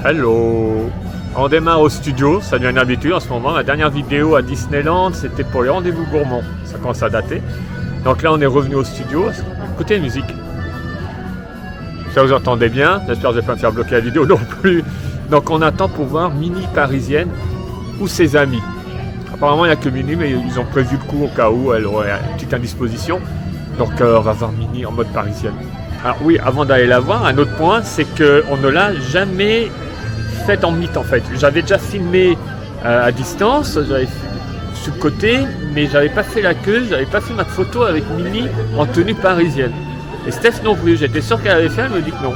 Hello. On démarre au studio, ça devient une habitude en ce moment. La dernière vidéo à Disneyland, c'était pour les rendez-vous gourmands. Ça commence à dater. Donc là, on est revenu au studio. Écoutez la musique. Ça vous entendez bien. J'espère que je ne vais pas me faire bloquer la vidéo non plus. Donc on attend pour voir Minnie Parisienne ou ses amis. Apparemment, il n'y a que Minnie, mais ils ont prévu le coup au cas où elle aurait une petite indisposition. Donc on va voir Minnie en mode parisienne. Alors oui, avant d'aller la voir, un autre point, c'est qu'on ne l'a jamais faite en mythe en fait. J'avais déjà filmé à distance, j'avais sur le côté, mais j'avais pas fait la queue, j'avais pas fait ma photo avec Minnie en tenue parisienne. Et Steph non plus, j'étais sûr qu'elle avait fait, elle me dit que non.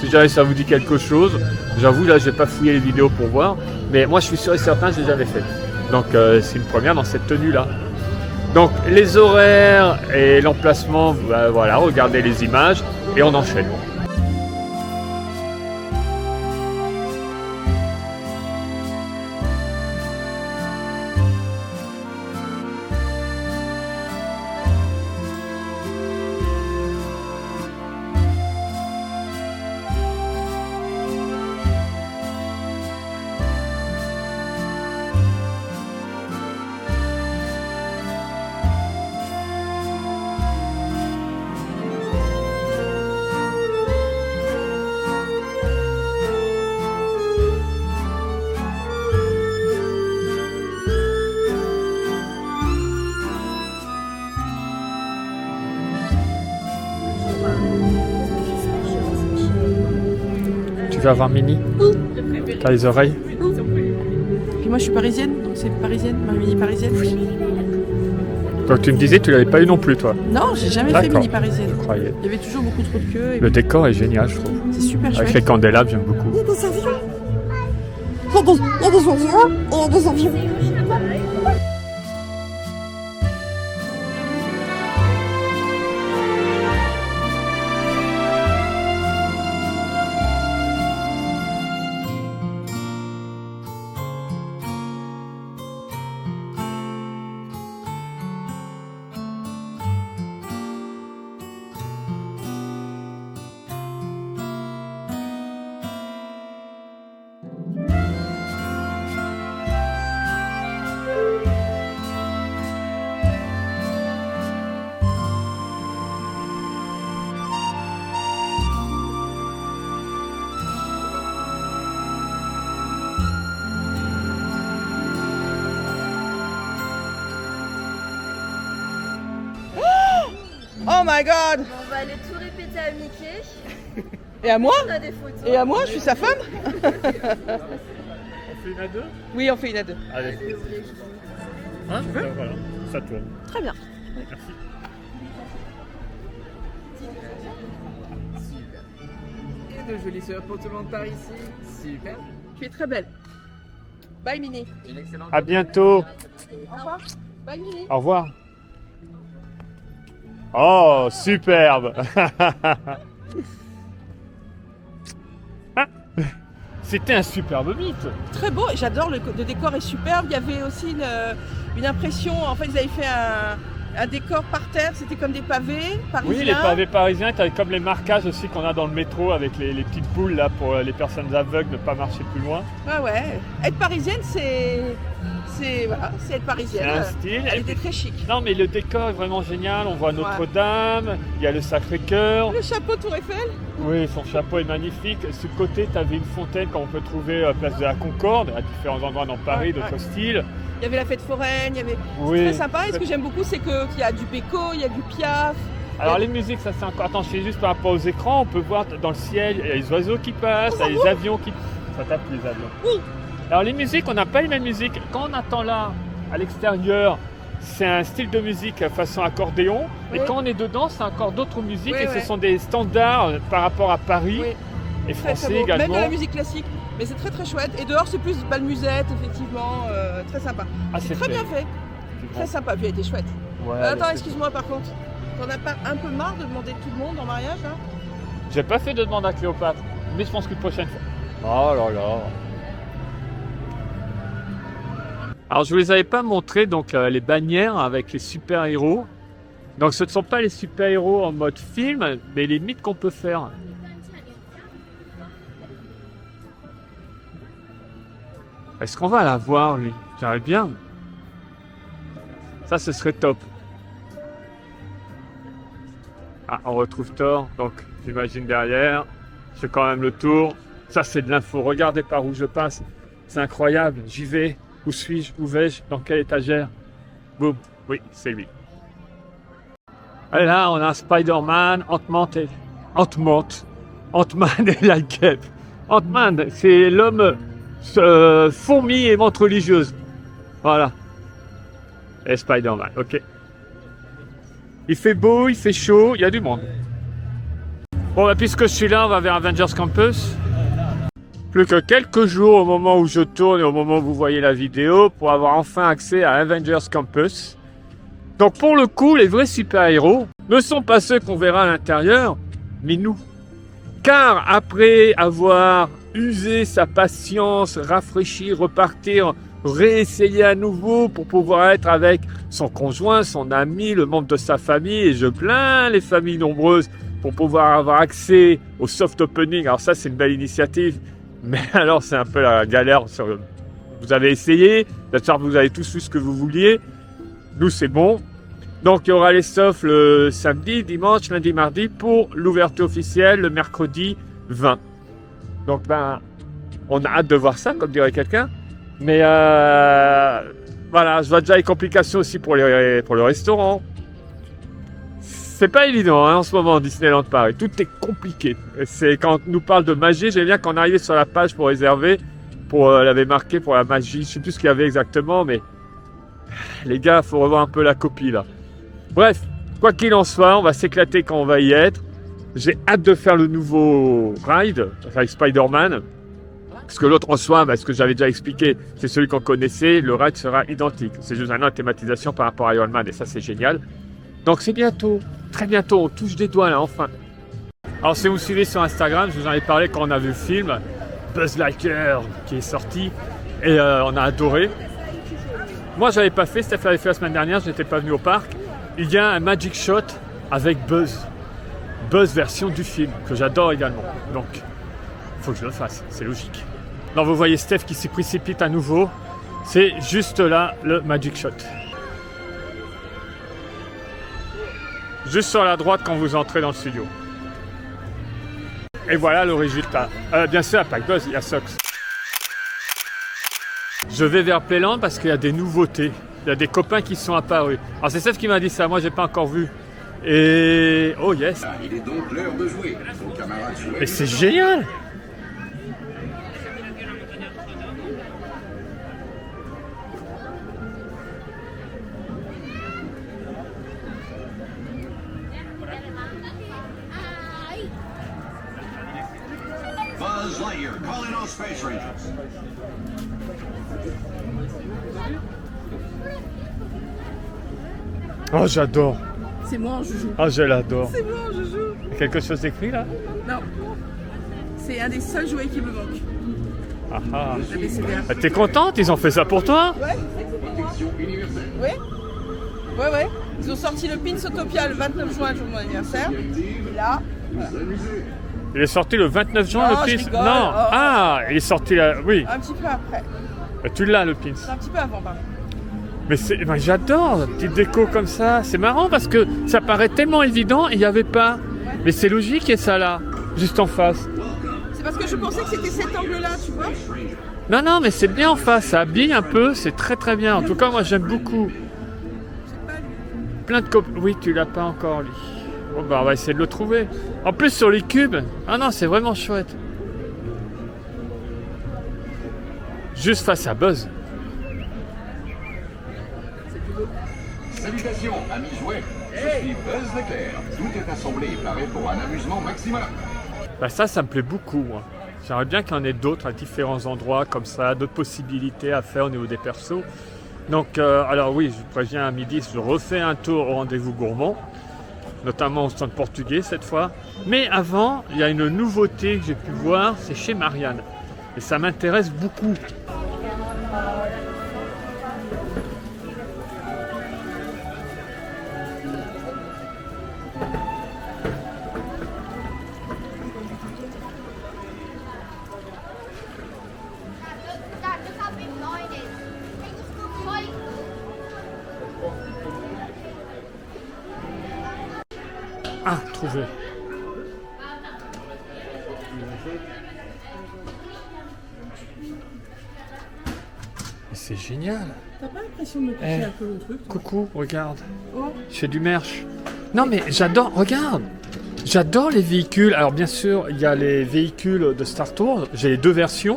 Si jamais ça vous dit quelque chose, j'avoue là je vais pas fouiller les vidéos pour voir, mais moi je suis sûr et certain que je l'ai jamais fait. Donc c'est une première dans cette tenue là. Donc les horaires et l'emplacement, bah, voilà, regardez les images et on enchaîne. Tu vas voir Minnie? Oui. T'as les oreilles? Puis moi je suis parisienne, donc c'est parisienne, ma Minnie parisienne. Oui. Donc tu me disais que tu l'avais pas eu non plus toi? Non, j'ai jamais fait Minnie parisienne. Je croyais. Il y avait toujours beaucoup trop de queue. Et le décor est génial, je trouve. C'est super chouette. Avec les candélabres, j'aime beaucoup. Il y a des avions. Il y a des oiseaux et il y a des avions. Oh my god! On va aller tout répéter à Mickey. Et à moi? On a des photos. Et à moi, je suis sa femme? On fait une à deux? Oui, on fait une à deux. Allez. Hein? Tu veux? Voilà, ça tourne. Très bien. Merci. Et de jolies sœurs pour tout le monde par ici. Super. Tu es très belle. Bye Minnie. Une excellente. À bientôt. Au revoir. Bye Minnie. Au revoir. Oh, superbe. C'était un superbe mythe. Très beau, j'adore, le décor est superbe. Il y avait aussi une impression, en fait ils avaient fait un décor par terre, c'était comme des pavés parisiens. Oui, les pavés parisiens, tu as comme les marquages aussi qu'on a dans le métro avec les petites boules là pour les personnes aveugles ne pas marcher plus loin. Ouais. Être parisienne, c'est être parisienne. C'est un style. Elle était très chic. Non mais le décor est vraiment génial, on voit Notre-Dame, il y a le Sacré-Cœur. Le chapeau Tour Eiffel. Oui, son chapeau est magnifique. Sur le côté, tu avais une fontaine qu'on peut trouver à Place de la Concorde, à différents endroits dans Paris, d'autres styles. Il y avait la fête foraine, il y avait... Oui. C'est très sympa, et ce que j'aime beaucoup, c'est qu'il y a du Beko, il y a du Piaf. Alors les musiques, ça c'est encore... Attends, je fais juste par rapport aux écrans, on peut voir dans le ciel, il y a les oiseaux qui passent, il y a les avions qui... Ça tape les avions. Oui. Alors les musiques, on n'a pas les mêmes musiques. Quand on attend là, à l'extérieur, c'est un style de musique façon accordéon. Oui. Et quand on est dedans, c'est encore d'autres musiques. Oui, et ouais. ce sont des standards par rapport à Paris. Oui. Et Très, français très beau. également. Même de la musique classique, mais c'est très très chouette. Et dehors, c'est plus balmusette, effectivement, très sympa. Ah, c'est très bien fait, très sympa, puis elle était chouette. Ouais, Attends, excuse-moi par contre, t'en as pas un peu marre de demander tout le monde en mariage hein? J'ai pas fait de demande à Cléopâtre, mais je pense qu'une prochaine fois. Oh là là. Alors je vous les avais pas montré donc les bannières avec les super-héros. Donc ce ne sont pas les super-héros en mode film, mais les mythes qu'on peut faire. Est-ce qu'on va la voir, lui? J'arrive bien. Ça, ce serait top. Ah, on retrouve Thor, donc j'imagine derrière. Je fais quand même le tour. Ça, c'est de l'info. Regardez par où je passe. C'est incroyable. J'y vais. Où suis-je? Où vais-je? Dans quelle étagère? Boum. Oui, c'est lui. Et là, on a Spider-Man, Ant-Man et la guêpe. Ant-Man, c'est l'homme fourmi et menthe religieuse. Voilà. Et Spider-Man, ok. Il fait beau, il fait chaud, il y a du monde. Bon, bah, puisque je suis là, on va vers Avengers Campus. Plus que quelques jours au moment où je tourne et au moment où vous voyez la vidéo pour avoir enfin accès à Avengers Campus. Donc pour le coup, les vrais super-héros ne sont pas ceux qu'on verra à l'intérieur, mais nous. Car après avoir usé sa patience, rafraîchi, repartir, réessayer à nouveau pour pouvoir être avec son conjoint, son ami, le membre de sa famille, et je plains les familles nombreuses pour pouvoir avoir accès au soft opening. Alors ça, c'est une belle initiative, mais alors c'est un peu la galère. Vous avez essayé, j'espère que vous avez tous vu ce que vous vouliez. Nous, c'est bon. Donc, il y aura les softs le samedi, dimanche, lundi, mardi pour l'ouverture officielle le mercredi 20. Donc, ben, on a hâte de voir ça, comme dirait quelqu'un. Mais voilà, je vois déjà les complications aussi pour le restaurant. C'est pas évident hein, en ce moment, Disneyland Paris. Tout est compliqué. C'est quand on nous parle de magie, j'aime bien qu'on arrive sur la page pour réserver, pour l'avait marqué pour la magie. Je sais plus ce qu'il y avait exactement, mais les gars, faut revoir un peu la copie là. Bref, quoi qu'il en soit, on va s'éclater quand on va y être. J'ai hâte de faire le nouveau ride avec Spider-Man. Parce que l'autre en soi, ce que j'avais déjà expliqué, c'est celui qu'on connaissait. Le ride sera identique. C'est juste une thématisation par rapport à Iron Man et ça, c'est génial. Donc c'est bientôt, très bientôt, on touche des doigts là, enfin. Alors si vous me suivez sur Instagram, je vous en ai parlé quand on a vu le film Buzz Lightyear qui est sorti et on a adoré. Moi, j'avais pas fait, Steph l'avait fait la semaine dernière, je n'étais pas venu au parc. Il y a un Magic Shot avec Buzz. Buzz version du film, que j'adore également. Donc, il faut que je le fasse, c'est logique. Alors, vous voyez Steph qui s'y précipite à nouveau. C'est juste là, le Magic Shot. Juste sur la droite quand vous entrez dans le studio. Et voilà le résultat. Bien sûr, pas que Buzz, il y a Sox. Je vais vers Playland parce qu'il y a des nouveautés. Il y a des copains qui sont apparus. Alors c'est Steph qui m'a dit ça, moi j'ai pas encore vu. Et... oh yes. Il est donc l'heure de jouer. Vos camarades jouent. Et c'est génial. Buzz Lightyear, calling all Space Rangers. Oh j'adore. C'est moi en joujou. Oh je l'adore. C'est moi en joujou. Quelque chose d'écrit là? Non. C'est un des seuls jouets qui me manque. Ah ah. La BCDA. T'es contente? Ils ont fait ça pour toi? Ouais, ouais. Ouais. Ils ont sorti le pin Autopia le 29 juin, le jour de mon anniversaire. Et là, voilà. Il est sorti le 29 juin Non, le je pins? rigole. Non. Oh. Ah, il est sorti là, oui. Un petit peu après. Tu l'as le pins. C'est un petit peu avant, pardon. Mais j'adore, petite déco comme ça. C'est marrant parce que ça paraît tellement évident et il n'y avait pas. Mais c'est logique qu'il y ait ça là, juste en face. C'est parce que je pensais que c'était cet angle-là, tu vois. Non, mais c'est bien en face, ça habille un peu, c'est très très bien. En tout cas, moi j'aime beaucoup. Plein de copies. Oui, tu l'as pas encore lui. Bon, bah on va essayer de le trouver. En plus sur les cubes, ah non, c'est vraiment chouette. Juste face à Buzz. Salutations, amis jouets. Je suis Buzz Leclerc. Tout est assemblé et paré pour un amusement maximum. Bah ça me plaît beaucoup. Moi. J'aimerais bien qu'il y en ait d'autres à différents endroits comme ça, d'autres possibilités à faire au niveau des persos. Donc, alors oui, je vous préviens à midi, je refais un tour au rendez-vous gourmand, notamment au stand portugais cette fois. Mais avant, il y a une nouveauté que j'ai pu voir, c'est chez Marianne. Et ça m'intéresse beaucoup. Ah, trouvé. C'est génial. T'as pas l'impression de me toucher un peu le truc, toi? Coucou, regarde. Oh. Je fais du merch. Non mais j'adore, regarde. J'adore les véhicules. Alors bien sûr, il y a les véhicules de Star Tours. J'ai les deux versions.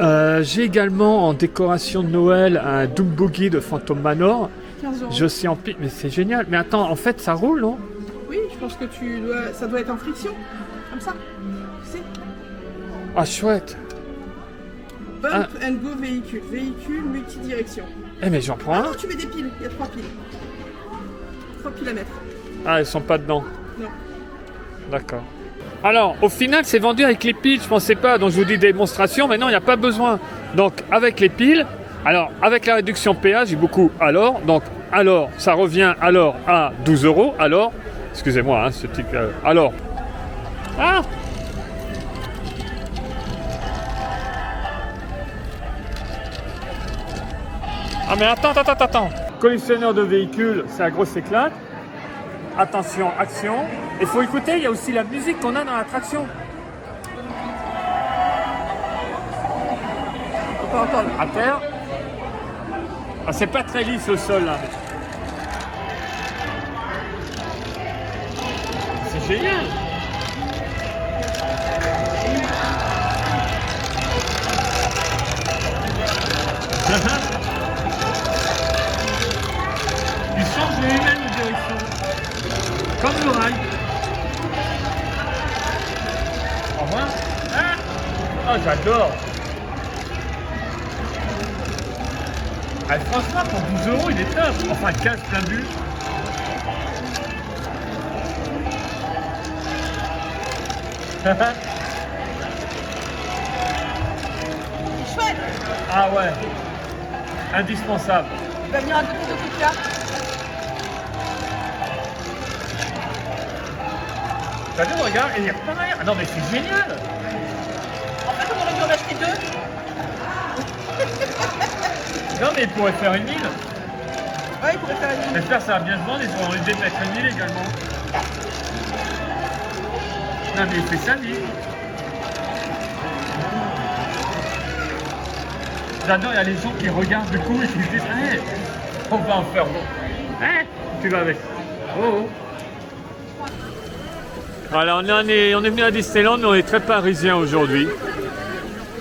J'ai également en décoration de Noël un Doom Buggy de Phantom Manor. 15 euros. Je sais en pile, mais c'est génial. Mais attends, en fait, ça roule, non? Oui, je pense que ça doit être en friction. Comme ça. Tu sais. Ah, chouette. Bump and go véhicule. Véhicule multidirection. Eh, mais j'en prends Ah un. non, tu mets des piles. Il y a 3 piles. 3 piles à mettre. Ah, elles sont pas dedans. Non. D'accord. Alors, au final, c'est vendu avec les piles. Je pensais pas. Donc, je vous dis démonstration. Mais non, il n'y a pas besoin. Donc, avec les piles. Alors, avec la réduction péage, j'ai beaucoup alors. Donc, alors, ça revient alors à 12 €. Alors, excusez-moi, hein, ce type. Alors. Ah! Ah, mais attends. Collectionneur de véhicules, c'est la grosse éclate. Attention, action. Il faut écouter, il y a aussi la musique qu'on a dans l'attraction. Faut pas entendre. À terre. Ah, c'est pas très lisse le sol là. C'est génial. Il change de lui-même de direction. Comme le rail. Au revoir. Ah, oh, j'adore. Ah, franchement, pour 12 €, il est top. Enfin, 15 plein but. Chouette. Ah ouais. Indispensable. Tu vas venir à côté de Kuka. T'as vu, regarde, il y a pas rien. Ah non, mais c'est génial. En fait, on aurait dû en acheter 2. Non, mais il pourrait faire une île. Ouais, il pourrait faire une ligne. J'espère que ça va bien se vendre. Ils pourront enlever peut-être une île également. Non, mais il fait sa vie. J'adore, il y a les gens qui regardent du coup et qui se disent hey, on va en faire bon. Hein, tu vas avec. Oh. Voilà, on est venu à Disneyland, mais on est très parisien aujourd'hui.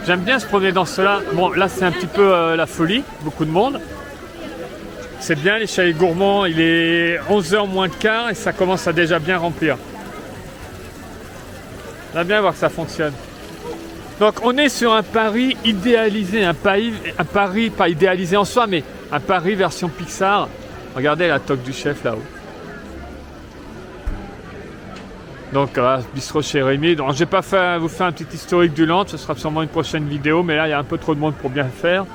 J'aime bien se promener dans cela. Bon, là c'est un petit peu la folie, beaucoup de monde. C'est bien, les chalets gourmands, il est 11h moins le quart et ça commence à déjà bien remplir. On va bien voir que ça fonctionne. Donc on est sur un Paris idéalisé, un Paris pas idéalisé en soi, mais un Paris version Pixar. Regardez la toque du chef là-haut. Donc bistrot chez Rémi. Donc je vais pas vous faire un petit historique du land, ce sera sûrement une prochaine vidéo, mais là il y a un peu trop de monde pour bien le faire.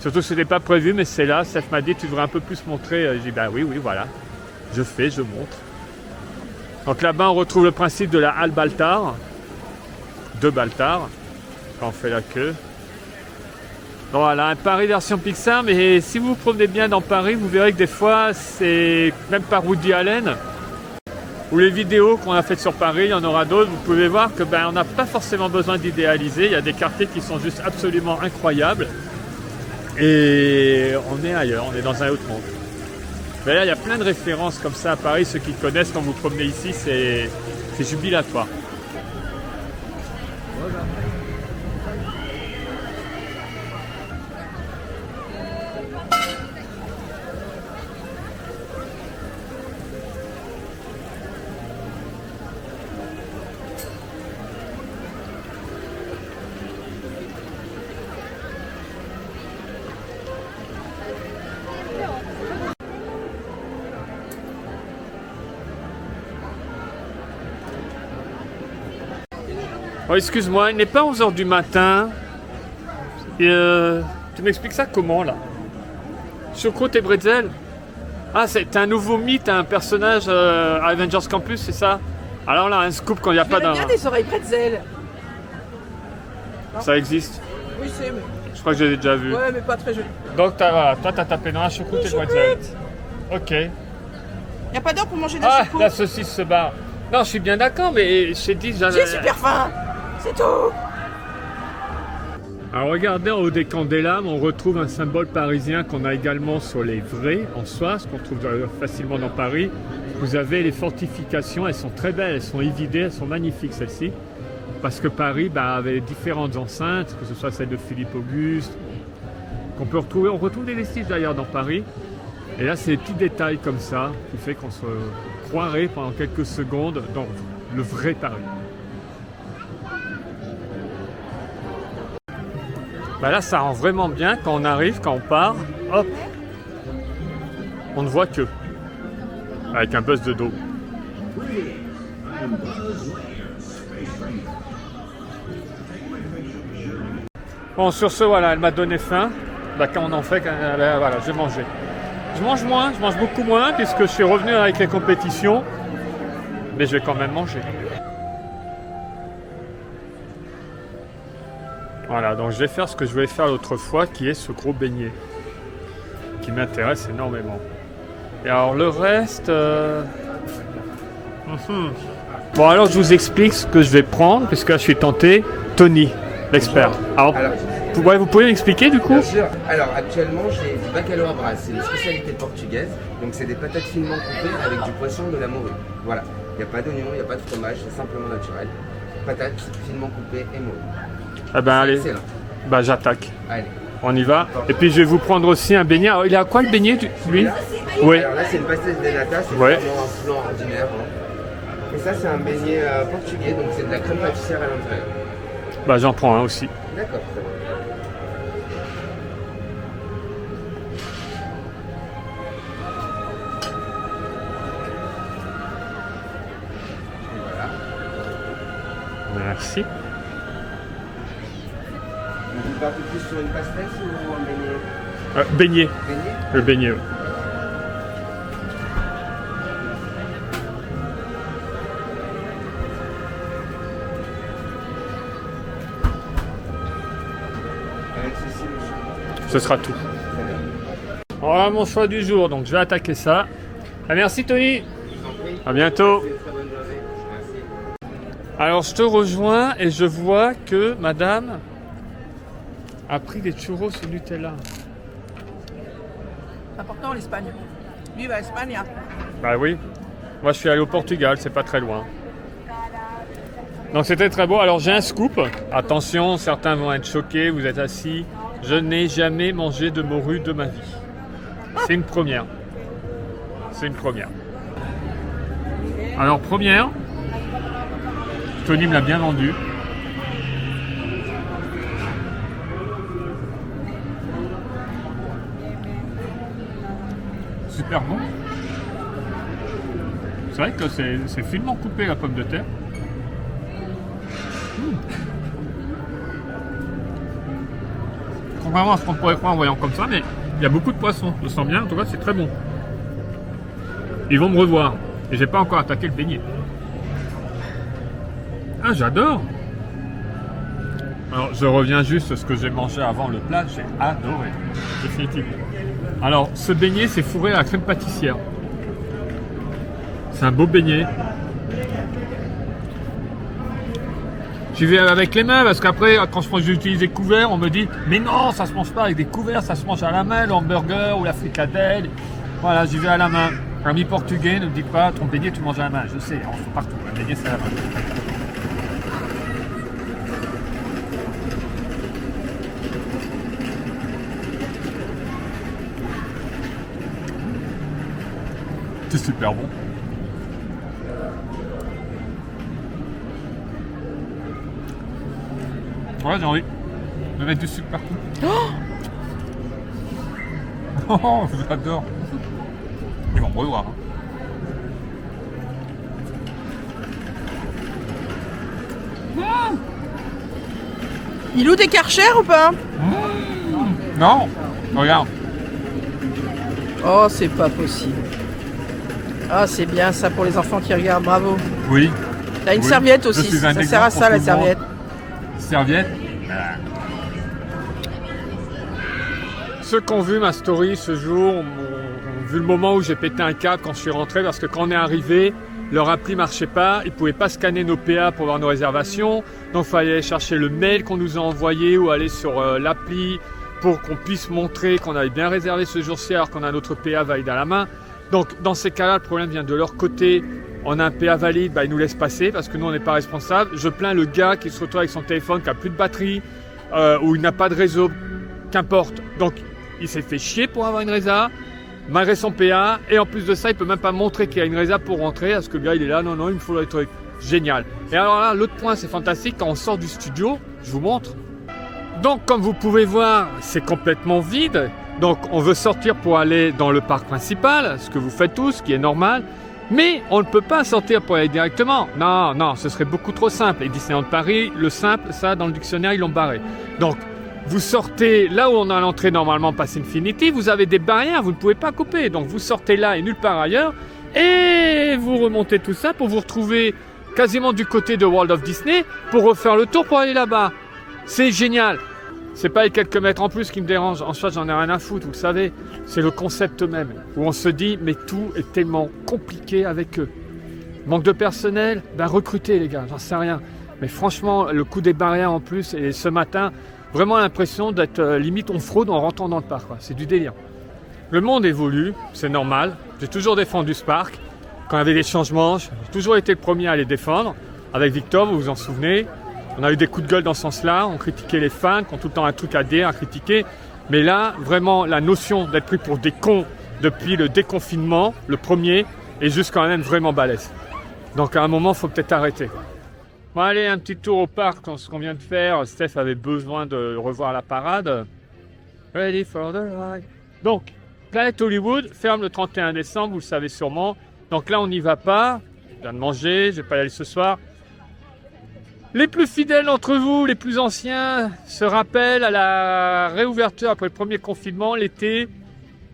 Surtout que ce n'était pas prévu, mais c'est là. Steph m'a dit tu devrais un peu plus montrer. J'ai dit bah oui, voilà. Je montre. Donc là-bas on retrouve le principe de la halle Baltar. De Baltar. Quand on fait la queue. Donc voilà, un Paris version Pixar, mais si vous vous promenez bien dans Paris, vous verrez que des fois, c'est même par Woody Allen, ou les vidéos qu'on a faites sur Paris, il y en aura d'autres, vous pouvez voir que on n'a pas forcément besoin d'idéaliser, il y a des quartiers qui sont juste absolument incroyables, et on est ailleurs, on est dans un autre monde. Mais là, il y a plein de références comme ça à Paris, ceux qui connaissent quand vous promenez ici, c'est jubilatoire. Oh, excuse-moi, il n'est pas 11h du matin. Et, tu m'expliques ça comment là? Choucroute et bretzel? Ah, c'est un nouveau mythe, un personnage à Avengers Campus, c'est ça? Alors là, un scoop quand il n'y a pas d'un... bien des oreilles bretzel. Ça existe. Oui, c'est... mais- crois que j'ai déjà vu. Ouais, mais pas très joli. Donc voilà, toi t'as tapé dans la choucroute et le bretzel. Ok. Y a pas d'heure pour manger de la Ah, choucroute. la saucisse se barre. Non, je suis bien d'accord, mais je t'ai dit... J'ai super faim. C'est tout. Alors regardez, en haut des candélabres, on retrouve un symbole parisien qu'on a également sur les vrais en soi, ce qu'on trouve facilement dans Paris. Vous avez les fortifications, elles sont très belles, elles sont évidées, elles sont magnifiques celles-ci. Parce que Paris avait différentes enceintes, que ce soit celle de Philippe Auguste, qu'on peut retrouver, on retrouve des vestiges d'ailleurs dans Paris. Et là, c'est des petits détails comme ça qui fait qu'on se croirait pendant quelques secondes dans le vrai Paris. Bah là, ça rend vraiment bien quand on arrive, quand on part, hop, on ne voit que, avec un buzz de dos. Bon, sur ce, voilà, elle m'a donné faim. Bah, quand on en fait, voilà, je vais manger. Je mange moins, je mange beaucoup moins, puisque je suis revenu avec les compétitions, mais je vais quand même manger. Voilà, donc je vais faire ce que je voulais faire l'autre fois, qui est ce gros beignet, qui m'intéresse énormément. Et alors le reste... Bon, alors je vous explique ce que je vais prendre, puisque là je suis tenté. Tony, l'expert. Alors, vous pouvez m'expliquer du coup? Bien sûr. Alors actuellement j'ai du bacalhau à brasse, c'est une spécialité portugaise. Donc c'est des patates finement coupées avec du poisson, de la morue. Voilà, il n'y a pas d'oignon, il n'y a pas de fromage, c'est simplement naturel. Patates finement coupées et morue. Ah ben allez, Excellent. bah j'attaque. Allez. On y va. Et puis je vais vous prendre aussi un beignet. Alors, il est à quoi le beignet lui? Oui. Alors là c'est une pastèque de nata, c'est Ouais. vraiment un flan ordinaire. Hein. Et ça c'est un beignet portugais, donc c'est de la crème pâtissière à l'intérieur. Bah j'en prends un aussi. D'accord, très bien. Voilà. Merci. Vous partez plus sur une pastèque ou un beignet? Beignet. Beignet? Le beignet, oui. Avec ceci, monsieur. Ce sera tout. Très bien. Voilà mon choix du jour, donc je vais attaquer ça. Ah, merci Tony. Je vous en prie. À bientôt. Très bonne journée. Merci. Alors je te rejoins et je vois que madame a pris des churros au Nutella. C'est important l'Espagne. Lui, il va à Espagne. Hein. Bah oui. Moi je suis allé au Portugal, c'est pas très loin. Donc c'était très beau. Alors j'ai un scoop. Attention, certains vont être choqués, vous êtes assis. Je n'ai jamais mangé de morue de ma vie. C'est une première. C'est une première. Alors première, Tony me l'a bien vendu. Super bon. C'est vrai que c'est finement coupé la pomme de terre. Contrairement à ce qu'on pourrait croire en voyant comme ça, mais il y a beaucoup de poissons. Je le sens bien, en tout cas c'est très bon. Ils vont me revoir. Et j'ai pas encore attaqué le beignet. Ah, j'adore! Alors, je reviens juste à ce que j'ai mangé avant le plat. J'ai adoré. Définitivement. Alors, ce beignet, c'est fourré à la crème pâtissière. C'est un beau beignet. J'y vais avec les mains parce qu'après, quand j'utilise des couverts, on me dit mais non, ça se mange pas avec des couverts, ça se mange à la main, le hamburger ou la fricadelle. Voilà, j'y vais à la main. Ami portugais, ne me dis pas ton beignet, tu manges à la main. Je sais, on fait partout. Un beignet, c'est à la main. C'est super bon. Ouais, j'ai envie de mettre du sucre partout. Oh, j'adore. Ils vont me revoir. Il loue des Karcher ou pas? Non, regarde. Oh, c'est pas possible. Ah, c'est bien ça pour les enfants qui regardent, bravo. Oui. T'as une Oui. serviette Je aussi, suis un ça exemple sert à pour ça tout la le monde. serviette. Serviette. ceux qui ont vu ma story ce jour ont vu le moment où j'ai pété un câble quand je suis rentré, parce que quand on est arrivé, leur appli marchait pas, ils pouvaient pas scanner nos PA pour voir nos réservations, donc il fallait aller chercher le mail qu'on nous a envoyé ou aller sur l'appli pour qu'on puisse montrer qu'on avait bien réservé ce jour-ci alors qu'on a notre PA valide à la main. Donc dans ces cas-là, le problème vient de leur côté. On a un PA valide, ils nous laissent passer parce que nous on n'est pas responsable. Je plains le gars qui se retrouve avec son téléphone qui a plus de batterie ou il n'a pas de réseau, qu'importe. Donc il s'est fait chier pour avoir une résa, malgré son PA, et en plus de ça, il peut même pas montrer qu'il y a une résa pour rentrer, parce que le gars il est là, non, il me faut le truc. Génial. Et alors là, l'autre point, c'est fantastique, quand on sort du studio, je vous montre. Donc comme vous pouvez voir, c'est complètement vide. Donc on veut sortir pour aller dans le parc principal, ce que vous faites tous, ce qui est normal. Mais on ne peut pas sortir pour aller directement. Non, ce serait beaucoup trop simple. Et Disneyland Paris, le simple, ça, dans le dictionnaire, ils l'ont barré. Donc, vous sortez là où on a l'entrée normalement Pass Infinity, vous avez des barrières, vous ne pouvez pas couper. Donc, vous sortez là et nulle part ailleurs. Et vous remontez tout ça pour vous retrouver quasiment du côté de World of Disney pour refaire le tour pour aller là-bas. C'est génial. C'est pas les quelques mètres en plus qui me dérangent. En fait, j'en ai rien à foutre, vous le savez. C'est le concept même. Où on se dit, mais tout est tellement compliqué avec eux. Manque de personnel, recrutez les gars, j'en sais rien. Mais franchement, le coup des barrières en plus, et ce matin, vraiment l'impression d'être limite on fraude en rentrant dans le parc. C'est du délire. Le monde évolue, c'est normal. J'ai toujours défendu ce parc. Quand il y avait des changements, j'ai toujours été le premier à les défendre. Avec Victor, vous vous en souvenez. On a eu des coups de gueule dans ce sens-là, on critiquait les fans, qui ont tout le temps un truc à dire, à critiquer. Mais là, vraiment, la notion d'être pris pour des cons depuis le déconfinement, le premier, est juste quand même vraiment balèze. Donc à un moment, il faut peut-être arrêter. Bon allez, un petit tour au parc, ce qu'on vient de faire. Steph avait besoin de revoir la parade. Ready for the ride. Donc, Planet Hollywood ferme le 31 décembre, vous le savez sûrement. Donc là, on n'y va pas. Je viens de manger, je ne vais pas y aller ce soir. Les plus fidèles d'entre vous, les plus anciens, se rappellent à la réouverture après le premier confinement, l'été.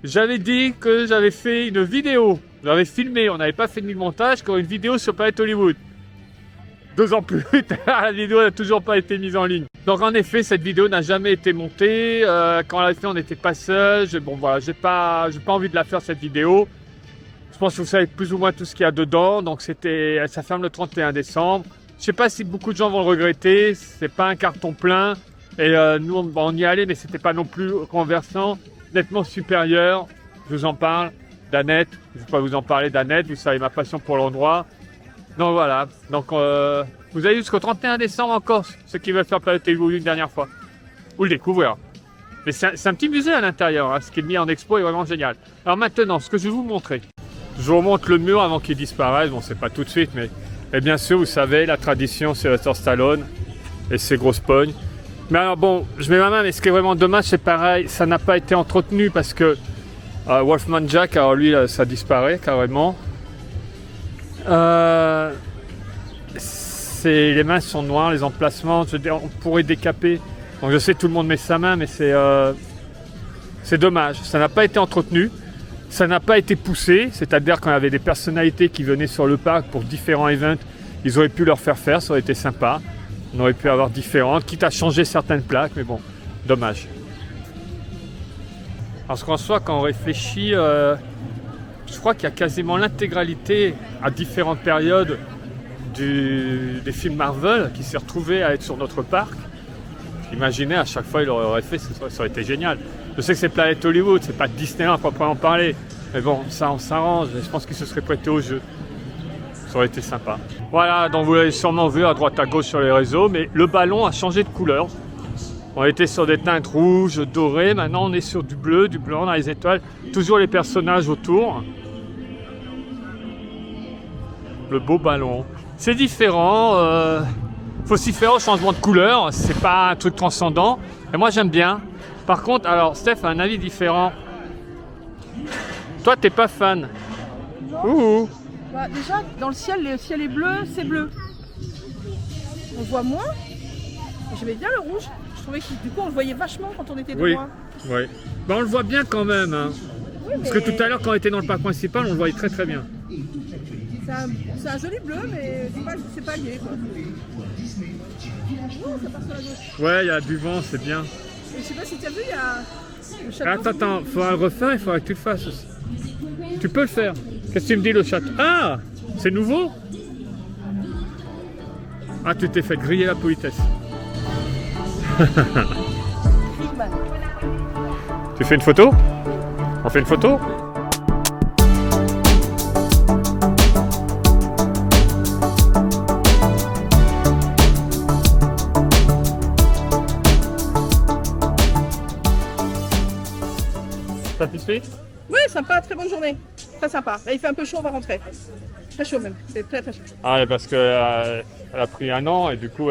J'avais dit que j'avais fait une vidéo. J'avais filmé, on n'avait pas fait de montage, une vidéo sur Planet Hollywood. 2 ans plus tard, la vidéo n'a toujours pas été mise en ligne. Donc en effet, cette vidéo n'a jamais été montée. Quand on l'a fait, on n'était pas seul. Bon voilà, j'ai pas envie de la faire cette vidéo. Je pense que vous savez plus ou moins tout ce qu'il y a dedans. Donc ça ferme le 31 décembre. Je ne sais pas si beaucoup de gens vont le regretter, c'est pas un carton plein. Et nous, on y allait, mais c'était pas non plus renversant, nettement supérieur. Je vous en parle, d'Annette. Je ne vais pas vous en parler d'Annette, vous savez ma passion pour l'endroit. Donc voilà, donc vous avez jusqu'au 31 décembre encore, ceux qui veulent faire Planet Hollywood une dernière fois. Ou le découvrir. Mais c'est un petit musée à l'intérieur, hein. Ce qui est mis en expo est vraiment génial. Alors maintenant, ce que je vais vous montrer. Je vous remonte le mur avant qu'il disparaisse, bon c'est pas tout de suite, mais... Et bien sûr, vous savez, la tradition, c'est Sylvester Stallone et ses grosses pognes. Mais alors bon, je mets ma main, mais ce qui est vraiment dommage, c'est pareil, ça n'a pas été entretenu parce que Wolfman Jack, alors lui, ça disparaît carrément. Les mains sont noires, les emplacements, je veux dire, on pourrait décaper. Donc je sais que tout le monde met sa main, mais c'est dommage, ça n'a pas été entretenu. Ça n'a pas été poussé, c'est-à-dire quand il y avait des personnalités qui venaient sur le parc pour différents events, ils auraient pu leur faire, ça aurait été sympa. On aurait pu avoir différentes, quitte à changer certaines plaques, mais bon, dommage. Parce qu'en soi, quand on réfléchit, je crois qu'il y a quasiment l'intégralité à différentes périodes des films Marvel qui s'est retrouvé à être sur notre parc. Imaginez, à chaque fois, il aurait fait, ça aurait été génial. Je sais que c'est Planet Hollywood, c'est pas Disneyland à proprement parler. Mais bon, ça, on s'arrange. Je pense qu'il se serait prêté au jeu. Ça aurait été sympa. Voilà, donc vous l'avez sûrement vu à droite à gauche sur les réseaux, mais le ballon a changé de couleur. On était sur des teintes rouges, dorées. Maintenant, on est sur du blanc dans les étoiles. Toujours les personnages autour. Le beau ballon. C'est différent. Faut s'y faire au changement de couleur. C'est pas un truc transcendant. Et moi, j'aime bien. Par contre, alors Steph a un avis différent. Toi, t'es pas fan. Ouh. Déjà, dans le ciel est bleu, c'est bleu. On voit moins. J'aimais bien le rouge. Je trouvais que du coup, on le voyait vachement quand on était de loin. Oui. Ben, on le voit bien quand même. Hein. Oui, parce que tout à l'heure, quand on était dans le parc principal, on le voyait très très bien. C'est un joli bleu, mais c'est pas lié. Quoi. Oh, ça part sur la gauche. Ouais, il y a du vent, c'est bien. Et je sais pas si tu as vu, Le château. Attends, il faudra le refaire, il faudra que tu le fasses aussi. Tu peux le faire. Qu'est-ce que tu me dis le château? Ah, c'est nouveau? Ah, tu t'es fait griller la politesse. Tu fais une photo? On fait une photo? Satisfait? Oui, sympa, très bonne journée. Très sympa. Là, il fait un peu chaud, on va rentrer. Très chaud même. C'est très chaud. Ah, parce qu'elle elle a pris 1 an et du coup,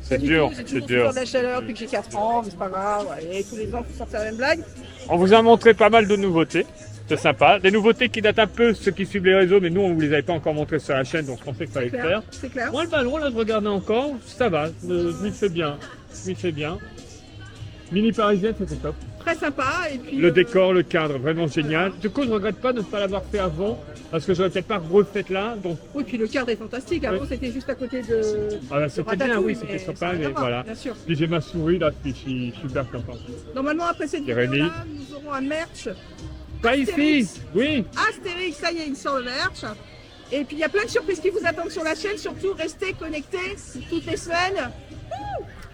c'est dur. J'ai C'est toujours dur. souffert de la chaleur depuis que j'ai 4 ans, mais c'est pas grave. Allez, tous les ans, il faut sortir la même blague. On vous a montré pas mal de nouveautés. C'est sympa. Des nouveautés qui datent un peu ceux qui suivent les réseaux, mais nous, on ne vous les avait pas encore montrées sur la chaîne, donc je pensais qu'il fallait le faire. C'est clair. Moi, le ballon, là, je regardais encore. Ça va. Je m'y fais bien. Je m'y fais bien. Mini parisienne, c'était top. Très sympa. Et puis, Le décor, le cadre, vraiment génial. Du coup, je regrette pas de ne pas l'avoir fait avant, parce que j'aurais peut-être pas refait là. Donc, oui, puis le cadre est fantastique. Avant, Oui. c'était juste à côté de. ah, là, c'était bien, Ratatouille, oui, c'était mais sympa, ça n'a rien mais à voir, voilà. Bien sûr. Puis j'ai ma souris là, puis je suis super content. Normalement, après cette Jérémy. vidéo-là, nous aurons un merch. Pas ici, Astérix. oui. Astérix, ça y est, il sort le merch. Et puis, il y a plein de surprises qui vous attendent sur la chaîne. Surtout, restez connectés toutes les semaines.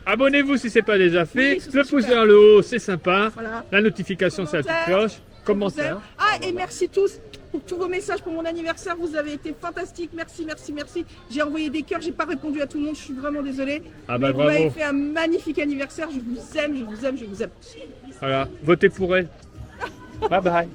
Abonnez-vous si ce n'est pas déjà fait. Oui, ce Le serait pouce super. vers le haut, c'est sympa. Voilà. La notification, c'est la petite cloche. Commentaire. Ah, et merci tous pour tous vos messages pour mon anniversaire. Vous avez été fantastiques. Merci, merci, merci. J'ai envoyé des cœurs, j'ai pas répondu à tout le monde. Je suis vraiment désolée. Ah bah Mais vous m'avez bravo. fait un magnifique anniversaire. Je vous aime, je vous aime, je vous aime. Voilà, votez pour elle. Bye bye.